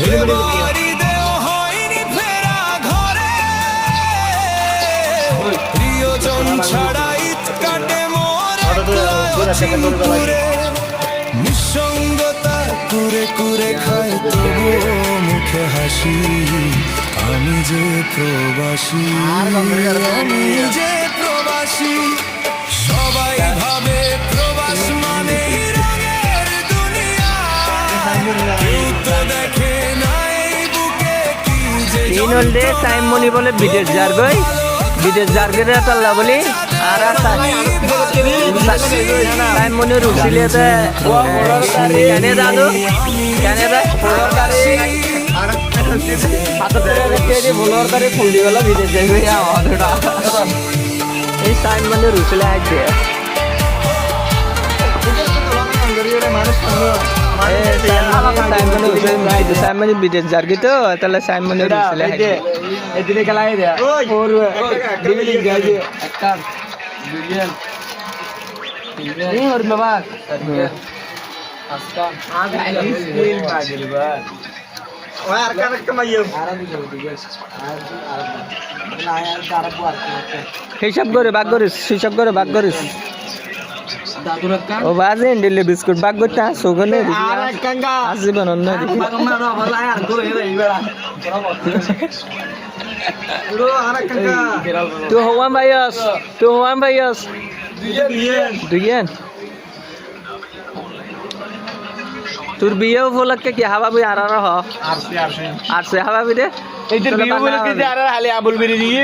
এবারিতেও হয়নি ফেরা ঘরে, প্রিয়জন ছাড়া ঈদ কাটে মোর একলা অচিনপুরে। নিঃসঙ্গতা কুরে কুরে খায় তবুও মুখে হাসি, আমি যে প্রবাসী, আমি যে প্রবাসী। সবাই ভাবে প্রবাস মানে রঙের দুনিয়া, কেউ তো দেখে না এই বুকে কি যে ইনলডে সাইমনি বলে বিদেশ যারগই, বিদেশ যারগের তাল্লা বলি আর সাইমনি রুসিলেতে কেনে দাদু কেনে দা এই সাইমনি রুসিলে আছে সাইমনি বিদেশ যারগি তো তাহলে সাইমনি রুসিলে এদিকে খেলাই দেয়া হিসাব করে বাগ করিস, হিসাব করে বাগ করিস। ও বাজে দিল্লি বিস্কুট বাগ করতে সুগনে আসবে না তুই হওয়ান ভাইয়াস, তুই হওয়ান ভাইয়াস দুইয়েন তোর বিয়ে উপলক্ষে কি হাবা বই আর আর সে হাবা বই রে এই বিয়ে বলে কি আর হালে আবুল বেরিয়ে দিয়ে